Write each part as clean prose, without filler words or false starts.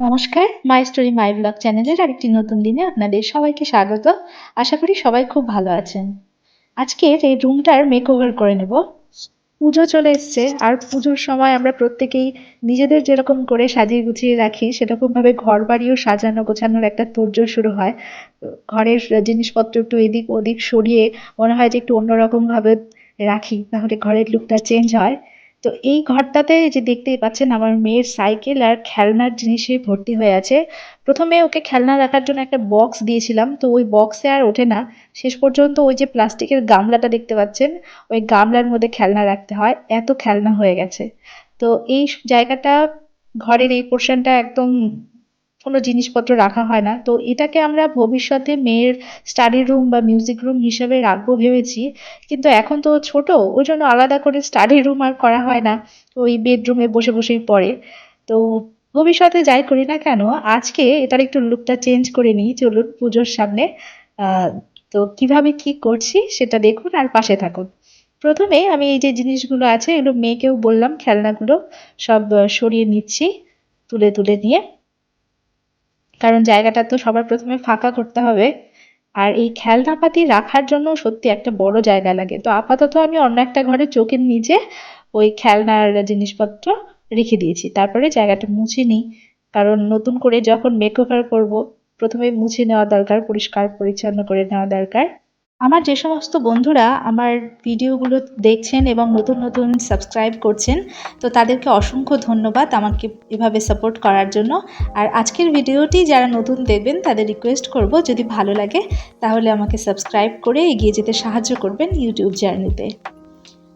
নমস্কার, my story my blog চ্যানেলের আরেকটি নতুন দিনে আপনাদের সবাইকে স্বাগত। আশা করি সবাই খুব ভালো আছেন। আজকের এই রুমটার মেকওভার করে নেব। পুজো চলে এসছে, আর পুজোর সময় আমরা প্রত্যেকেই নিজেদের যেরকম করে সাজিয়ে গুছিয়ে রাখি সেরকমভাবে ঘর বাড়িও সাজানো গোছানোর একটা তোড়জোড় শুরু হয়। ঘরের জিনিসপত্র একটু এদিক ওদিক সরিয়ে মনে হয় যে একটু অন্যরকম ভাবে রাখি, তাহলে ঘরের লুকটা চেঞ্জ হয়। তো এই ঘরটাতে যে দেখতেই পাচ্ছেন আমার মেয়ের সাইকেল আর খেলনার জিনিসে ভর্তি হয়ে আছে। প্রথমে ওকে খেলনা রাখার জন্য একটা বক্স দিয়েছিলাম, তো ওই বক্সে আর ওঠে না। শেষ পর্যন্ত ওই যে প্লাস্টিকের গামলাটা দেখতে পাচ্ছেন, ওই গামলার মধ্যে খেলনা রাখতে হয়, এত খেলনা হয়ে গেছে। তো এই জায়গাটা, ঘরের এই পোর্শনটা একদম কোনো জিনিসপত্র রাখা হয় না। তো এটাকে আমরা ভবিষ্যতে মেয়ের স্টাডি রুম বা মিউজিক রুম হিসেবে রাখবো ভেবেছি, কিন্তু এখন তো ছোট, ওই জন্য আলাদা করে স্টাডি রুম আর করা হয় না, ওই বেডরুমে বসে বসেই পড়ে। তো ভবিষ্যতে যাই করি না কেন, আজকে এটার একটু লুকটা চেঞ্জ করে নিই, চলুন পুজোর সামনে। তো কিভাবে কি করছি সেটা দেখুন আর পাশে থাকুন। প্রথমে আমি এই যে জিনিসগুলো আছে এগুলো মেয়েকেও বললাম, খেলনাগুলো সব সরিয়ে নিচ্ছি তুলে তুলে নিয়ে, কারণ জায়গাটা তো সবার প্রথমে ফাঁকা করতে হবে। আর এই খেলনাপাতি রাখার জন্য সত্যি একটা বড় জায়গা লাগে। তো আপাতত আমি অন্য একটা ঘরে চোখের নিচে ওই খেলনার জিনিসপত্র রেখে দিয়েছি, তারপরে জায়গাটা মুছে নিই। কারণ নতুন করে যখন মেকওভার করব, প্রথমে মুছে নেওয়া দরকার, পরিষ্কার পরিচ্ছন্ন করে নেওয়া দরকার। আমার যে সমস্ত বন্ধুরা আমার ভিডিওগুলো দেখছেন এবং নতুন নতুন সাবস্ক্রাইব করছেন, তো তাদেরকে অসংখ্য ধন্যবাদ আমাকে এভাবে সাপোর্ট করার জন্য। আর আজকের ভিডিওটি যারা নতুন দেখবেন তাদের রিকোয়েস্ট করব, যদি ভালো লাগে তাহলে আমাকে সাবস্ক্রাইব করে এগিয়ে যেতে সাহায্য করবেন ইউটিউব জার্নিতে।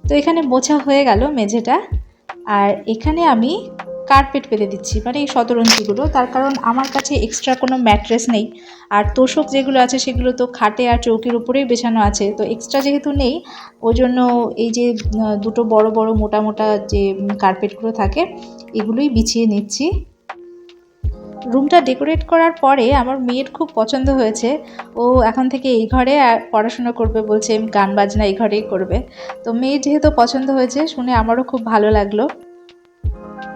তো এখানে মোছা হয়ে গেল মেঝেটা, আর এখানে আমি কার্পেট পেতে দিচ্ছি, মানে এই শতরঞ্জিগুলো। তার কারণ আমার কাছে এক্সট্রা কোনো ম্যাট্রেস নেই, আর তোষক যেগুলো আছে সেগুলো তো খাটে আর চৌকির উপরেই বেছানো আছে, তো এক্সট্রা যেহেতু নেই ওই জন্য এই যে দুটো বড় বড় মোটা মোটা যে কার্পেটগুলো থাকে এগুলোই বিছিয়ে নিচ্ছি। রুমটা ডেকোরেট করার পরে আমার মেয়ের খুব পছন্দ হয়েছে। ও এখন থেকে এই ঘরে পড়াশোনা করবে বলছে, গান বাজনা এই ঘরেই করবে। তো মেয়ের যেহেতু পছন্দ হয়েছে শুনে আমারও খুব ভালো লাগলো।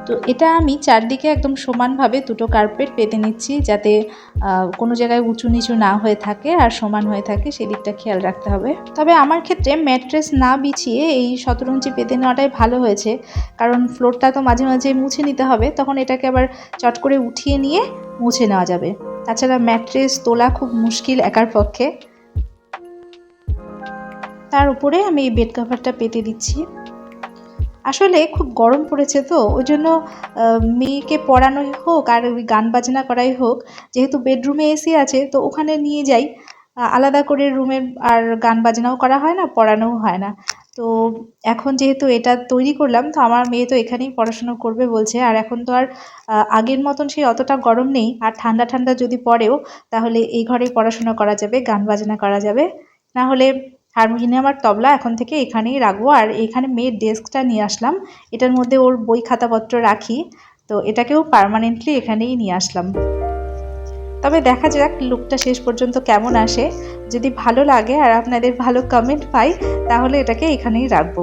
তো এটা আমি চারদিকে একদম সমানভাবে দুটো কার্পেট পেতে নিচ্ছি, যাতে কোনো জায়গায় উঁচু নিচু না হয়ে থাকে আর সমান হয়ে থাকে, সেদিকটা খেয়াল রাখতে হবে। তবে আমার ক্ষেত্রে ম্যাট্রেস না বিছিয়ে এই শতরঞ্জি পেতে নেওয়াটাই ভালো হয়েছে, কারণ ফ্লোরটা তো মাঝে মাঝে মুছে নিতে হবে, তখন এটাকে আবার চট করে উঠিয়ে নিয়ে মুছে নেওয়া যাবে। তাছাড়া ম্যাট্রেস তোলা খুব মুশকিল একার পক্ষে। তার উপরে আমি এই বেড কভারটা পেতে দিচ্ছি। আসলে খুব গরম পড়েছে, তো ওই জন্য মেয়েকে পড়ানোই হোক আর ওই গান বাজনা করাই হোক, যেহেতু বেডরুমে এসি আছে তো ওখানে নিয়ে যাই, আলাদা করে রুমে আর গান বাজনাও করা হয় না, পড়ানোও হয় না। তো এখন যেহেতু এটা তৈরি করলাম, তো আমার মেয়ে তো এখানেই পড়াশোনা করবে বলছে। আর এখন তো আর আগের মতন সেই অতটা গরম নেই, আর ঠান্ডা ঠান্ডা যদি পড়েও তাহলে এই ঘরেই পড়াশোনা করা যাবে, গান বাজনা করা যাবে। না হলে হারমোনিয়াম আর তবলা এখন থেকে এখানেই রাখবো। আর এখানে মেয়ের ডেস্কটা নিয়ে আসলাম, এটার মধ্যে ওর বই খাতাপত্র রাখি, তো এটাকেও পার্মানেন্টলি এখানেই নিয়ে আসলাম। তবে দেখা যাক লুকটা শেষ পর্যন্ত কেমন আসে। যদি ভালো লাগে আর আপনাদের ভালো কমেন্ট পাই তাহলে এটাকে এখানেই রাখবো।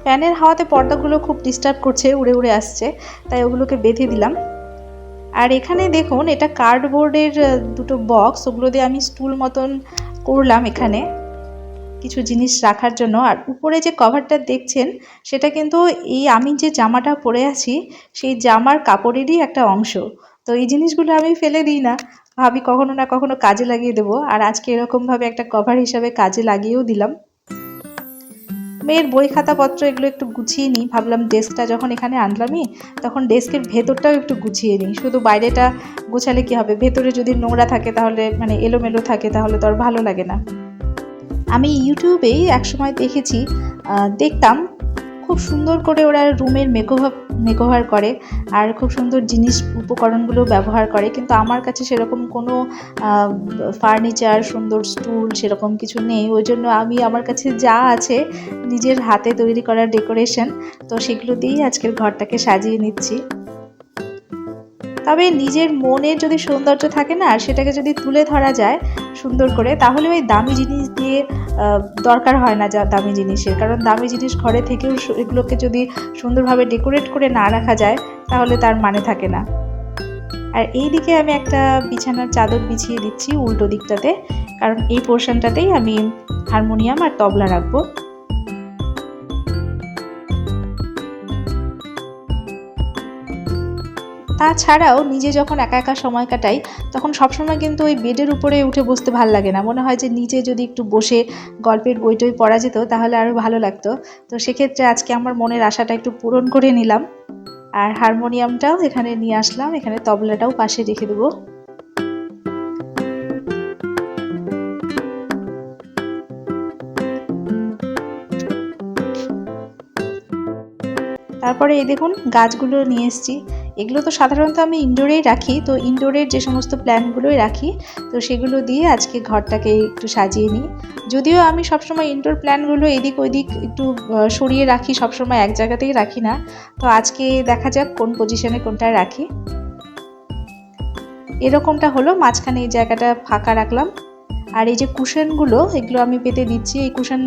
ফ্যানের হাওয়াতে পর্দাগুলো খুব ডিস্টার্ব করছে, উড়ে উড়ে আসছে, তাই ওগুলোকে বেঁধে দিলাম। আর এখানে দেখুন, এটা কার্ডবোর্ডের দুটো বক্স, ওগুলো দিয়ে আমি স্টুল মতন করলাম এখানে কিছু জিনিস রাখার জন্য। আর উপরে যে কভারটা দেখছেন সেটা কিন্তু এই আমি যে জামাটা পরে আছি সেই জামার কাপড়েরই একটা অংশ। তো এই জিনিসগুলো আমি ফেলে দিই না, ভাবি কখনো না কখনো কাজে লাগিয়ে দেবো, আর আজকে এরকমভাবে একটা কভার হিসাবে কাজে লাগিয়েও দিলাম। মেয়ের বই খাতাপত্র এগুলো একটু গুছিয়ে নিই, ভাবলাম ডেস্কটা যখন এখানে আনলামই তখন ডেস্কের ভেতরটাও একটু গুছিয়ে নিই। শুধু বাইরেটা গোছালে কি হবে, ভেতরে যদি নোংরা থাকে তাহলে, মানে এলোমেলো থাকে, তাহলে তো আর ভালো লাগে না। আমি ইউটিউবেই একসময় দেখেছি, দেখতাম খুব সুন্দর করে ওরা রুমের মেকওভার করে আর খুব সুন্দর জিনিস উপকরণগুলো ব্যবহার করে, কিন্তু আমার কাছে সেরকম কোনো ফার্নিচার, সুন্দর স্টুল সেরকম কিছু নেই। ওই জন্য আমি আমার কাছে যা আছে নিজের হাতে তৈরি করা ডেকোরেশন, তো সেগুলো দিয়েই আজকের ঘরটাকে সাজিয়ে নিচ্ছি। তবে নিজের মনের যদি সৌন্দর্য থাকে না, সেটাকে যদি তুলে ধরা যায় সুন্দর করে, তাহলে ওই দামি জিনিস দিয়ে দরকার হয় না যা দামি জিনিসের, কারণ দামি জিনিস ঘরে থেকেও এগুলোকে যদি সুন্দরভাবে ডেকোরেট করে না রাখা যায় তাহলে তার মানে থাকে না। আর এই দিকে আমি একটা বিছানার চাদর বিছিয়ে দিচ্ছি উল্টো দিকটাতে, কারণ এই পোর্শনটাতেই আমি হারমোনিয়াম আর তবলা রাখবো। তাছাড়াও নিজে যখন একা একা সময় কাটাই তখন সবসময় কিন্তু ওই বেডের উপরে উঠে বসতে ভালো লাগে না, মনে হয় যে নিচে যদি একটু বসে গল্পের বইটই পড়া যেত তাহলে আরও ভালো লাগতো। তো সেক্ষেত্রে আজকে আমার মনের আশাটা একটু পূরণ করে নিলাম, আর হারমোনিয়ামটাও এখানে নিয়ে আসলাম, এখানে তবলাটাও পাশে রেখে দেবো। তারপরে এই দেখুন গাছগুলো নিয়ে এসেছি, এগুলো তো সাধারণত আমি ইনডোরেই রাখি, তো ইনডোরের যে সমস্ত প্ল্যান্টগুলোই রাখি, তো সেগুলো দিয়ে আজকে ঘরটাকে একটু সাজিয়ে নিই। যদিও আমি সবসময় ইনডোর প্ল্যান্টগুলো এদিক ওইদিক একটু সরিয়ে রাখি, সবসময় এক জায়গাতেই রাখি না, তো আজকে দেখা যাক কোন পজিশনে কোনটা রাখি। এরকমটা হলো, মাঝখানে এই জায়গাটা ফাঁকা রাখলাম। আর এই যে কুশনগুলো, এগুলো আমি পেতে দিচ্ছি। এই কুশন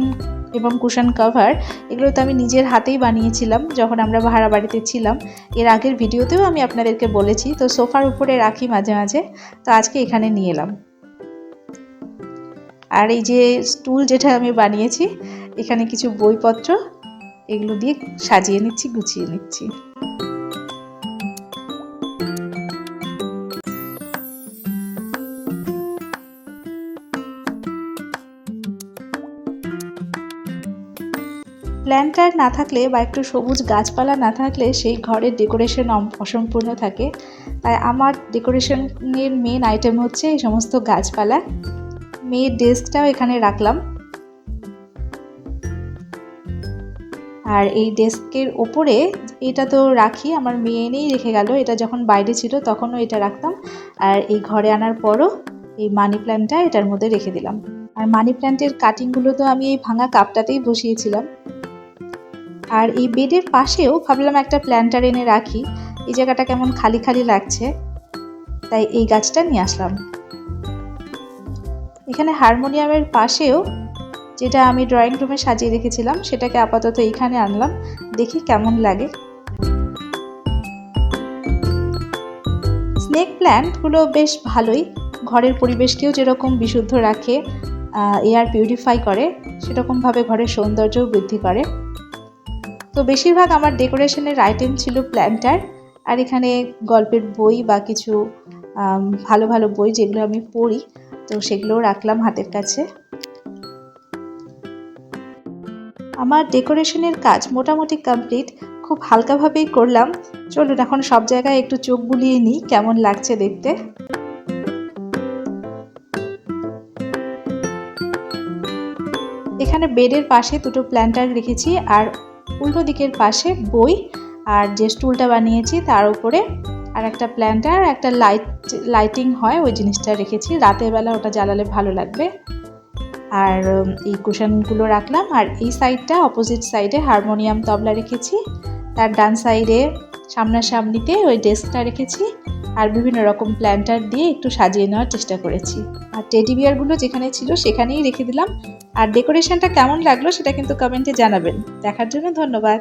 এবং কুশন কভার এগুলো তো আমি নিজের হাতেই বানিয়েছিলাম যখন আমরা ভাড়া বাড়িতে ছিলাম, এর আগের ভিডিওতেও আমি আপনাদেরকে বলেছি। তো সোফার উপরে রাখি মাঝে মাঝে, তো আজকে এখানে নিয়ে এলাম। আর এই যে স্টুল যেটা আমি বানিয়েছি, এখানে কিছু বইপত্র এগুলো দিয়ে সাজিয়ে নিচ্ছি, গুছিয়ে নিচ্ছি। প্ল্যান্টার না থাকলে বা একটু সবুজ গাছপালা না থাকলে সেই ঘরের ডেকোরেশন অসম্পূর্ণ থাকে। তাই আমার ডেকোরেশনের মেন আইটেম হচ্ছে এই সমস্ত গাছপালা। মেয়ের ডেস্কটাও এখানে রাখলাম, আর এই ডেস্কের ওপরে এটা তো রাখি, আমার মেয়ে এনেই রেখে গেল, এটা যখন বাইরে ছিল তখনও এটা রাখতাম, আর এই ঘরে আনার পরও এই মানি প্ল্যান্টটা এটার মধ্যে রেখে দিলাম। আর মানি প্ল্যান্টের কাটিংগুলো তো আমি এই ভাঙা কাপটাতেই বসিয়েছিলাম। আর এই বেডের পাশেও ভাবলাম একটা প্ল্যান্টার এনে রাখি, এই জায়গাটা কেমন খালি খালি লাগছে, তাই এই গাছটা নিয়ে আসলাম। এখানে হারমোনিয়ামের পাশেও যেটা আমি ড্রয়িং রুমে সাজিয়ে রেখেছিলাম সেটাকে আপাতত এইখানে আনলাম, দেখি কেমন লাগে। স্নেক প্ল্যান্টগুলো বেশ ভালোই, ঘরের পরিবেশকেও যেরকম বিশুদ্ধ রাখে, এয়ার পিউরিফাই করে, সেরকমভাবে ঘরের সৌন্দর্যও বৃদ্ধি করে। তো বেশিরভাগ আমার ডেকোরেশনের আইটেম ছিল প্ল্যান্টার, আর এখানে গল্পের বই বা কিছু ভালো ভালো বই যেগুলো আমি পড়ি, তো সেগুলোও রাখলাম হাতের কাছে। আমার ডেকোরেশনের কাজ মোটামুটি কমপ্লিট, খুব হালকাভাবেই করলাম। চলুন এখন সব জায়গায় একটু চোখ বুলিয়ে নিই কেমন লাগছে দেখতে। এখানে বেডের পাশে দুটো প্ল্যান্টার রেখেছি, আর উল্টো দিকের পাশে বই, আর যে স্টুলটা বানিয়েছি তার উপরে আর একটা প্ল্যান্টার, একটা লাইটিং হয় ওই জিনিসটা রেখেছি, রাতের বেলা ওটা জ্বালালে ভালো লাগবে। আর এই কুশনগুলো রাখলাম, আর এই সাইডটা অপোজিট সাইডে হারমোনিয়াম তবলা রেখেছি, তার ডান সাইডে সামনাসামনিতে ওই ডেস্কটা রেখেছি, আর বিভিন্ন রকম প্ল্যান্টার দিয়ে একটু সাজিয়ে নেওয়ার চেষ্টা করেছি। আর টেডি বিয়ারগুলো যেখানে ছিল সেখানেই রেখে দিলাম। আর ডেকোরেশনটা কেমন লাগলো সেটা কিন্তু কমেন্টে জানাবেন। দেখার জন্য ধন্যবাদ।